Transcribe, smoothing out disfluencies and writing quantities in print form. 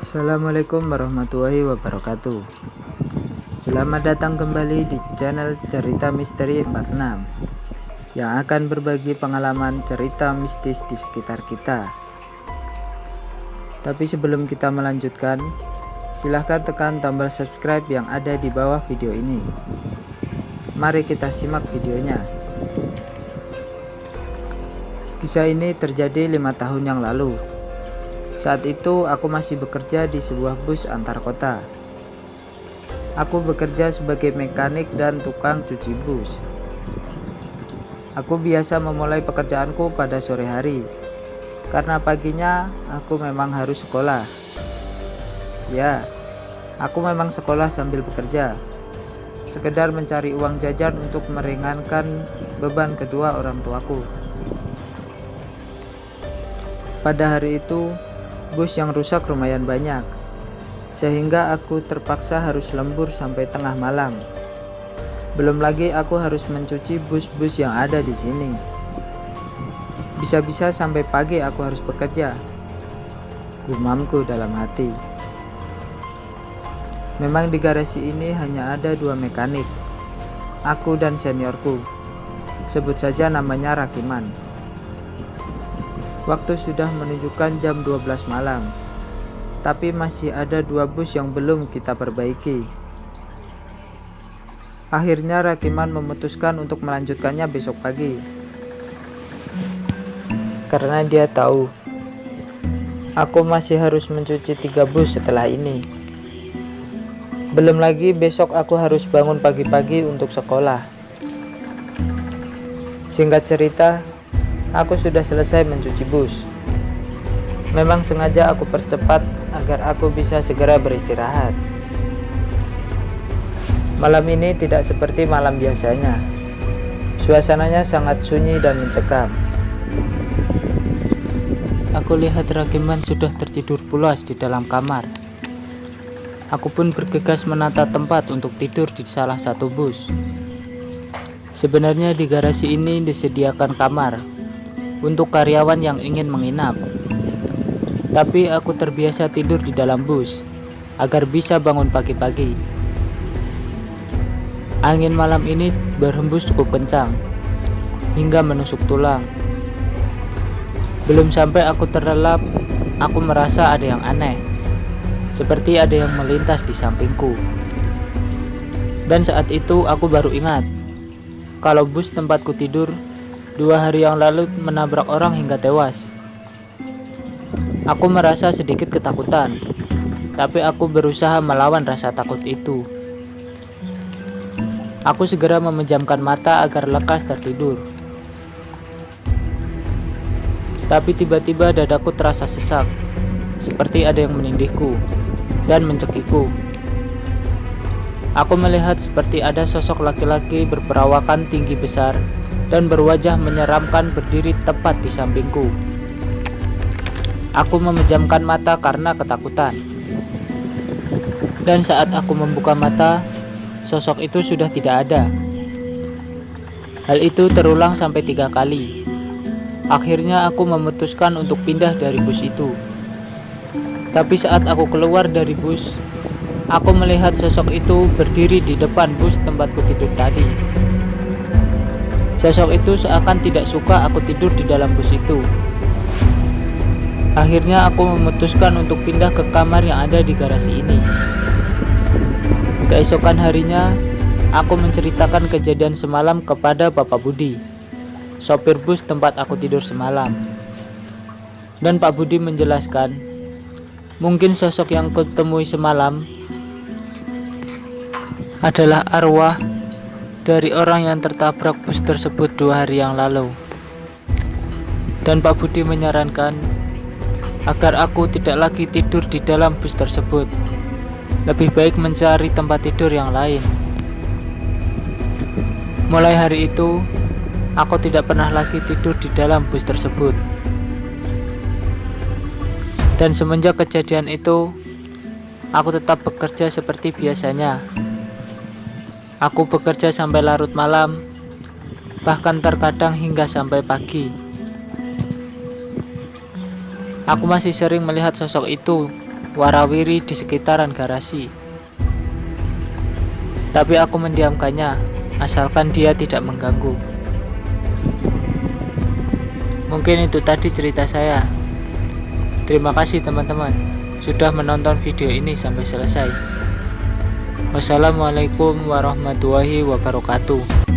Assalamualaikum warahmatullahi wabarakatuh. Selamat datang kembali di channel Cerita Misteri 46 yang akan berbagi pengalaman cerita mistis di sekitar kita. Tapi sebelum kita melanjutkan, silahkan tekan tombol subscribe yang ada di bawah video ini. Mari kita simak videonya. Kisah ini terjadi 5 tahun yang lalu. Saat itu aku masih bekerja di sebuah bus antar kota. Aku bekerja sebagai mekanik dan tukang cuci bus. Aku biasa memulai pekerjaanku pada sore hari, karena paginya aku memang harus sekolah. Ya, aku memang sekolah sambil bekerja, sekedar mencari uang jajan untuk meringankan beban kedua orang tuaku. Pada hari itu, bus yang rusak lumayan banyak, sehingga aku terpaksa harus lembur sampai tengah malam. Belum lagi aku harus mencuci bus-bus yang ada di sini. Bisa-bisa sampai pagi aku harus bekerja, gumamku dalam hati. Memang di garasi ini hanya ada 2 mekanik, aku dan seniorku. Sebut saja namanya Rakiman. Waktu sudah menunjukkan jam 12 malam, tapi masih ada 2 bus yang belum kita perbaiki. Akhirnya Rakiman memutuskan untuk melanjutkannya besok pagi, karena dia tahu aku masih harus mencuci 3 bus setelah ini. Belum lagi besok aku harus bangun pagi-pagi untuk sekolah. Singkat cerita, aku sudah selesai mencuci bus. Memang sengaja aku percepat agar aku bisa segera beristirahat. Malam ini tidak seperti malam biasanya. Suasananya sangat sunyi dan mencekam. Aku lihat Rakiman sudah tertidur pulas di dalam kamar. Aku pun bergegas menata tempat untuk tidur di salah satu bus. Sebenarnya di garasi ini disediakan kamar untuk karyawan yang ingin menginap. Tapi aku terbiasa tidur di dalam bus agar bisa bangun pagi-pagi. Angin malam ini berhembus cukup kencang hingga menusuk tulang. Belum sampai aku terlelap, aku merasa ada yang aneh, seperti ada yang melintas di sampingku. Dan saat itu aku baru ingat kalau bus tempatku tidur 2 hari yang lalu menabrak orang hingga tewas. Aku merasa sedikit ketakutan, tapi aku berusaha melawan rasa takut itu. Aku segera memejamkan mata agar lekas tertidur. Tapi tiba-tiba dadaku terasa sesak, seperti ada yang menindihku dan mencekikku. Aku melihat seperti ada sosok laki-laki berperawakan tinggi besar dan berwajah menyeramkan berdiri tepat di sampingku. Aku memejamkan mata karena ketakutan. Dan saat aku membuka mata, sosok itu sudah tidak ada. Hal itu terulang sampai 3 kali. Akhirnya aku memutuskan untuk pindah dari bus itu. Tapi saat aku keluar dari bus, aku melihat sosok itu berdiri di depan bus tempatku tidur tadi. Sosok itu seakan tidak suka aku tidur di dalam bus itu. Akhirnya aku memutuskan untuk pindah ke kamar yang ada di garasi ini. Keesokan harinya, aku menceritakan kejadian semalam kepada Bapak Budi, sopir bus tempat aku tidur semalam. Dan Pak Budi menjelaskan, mungkin sosok yang kutemui semalam adalah arwah dari orang yang tertabrak bus tersebut 2 hari yang lalu. Dan Pak Budi menyarankan agar aku tidak lagi tidur di dalam bus tersebut. Lebih baik mencari tempat tidur yang lain. Mulai hari itu, aku tidak pernah lagi tidur di dalam bus tersebut. Dan semenjak kejadian itu, aku tetap bekerja seperti biasanya. Aku bekerja sampai larut malam, bahkan terkadang hingga sampai pagi. Aku masih sering melihat sosok itu warawiri di sekitaran garasi. Tapi aku mendiamkannya, asalkan dia tidak mengganggu. Mungkin itu tadi cerita saya. Terima kasih teman-teman sudah menonton video ini sampai selesai. Wassalamualaikum warahmatullahi wabarakatuh.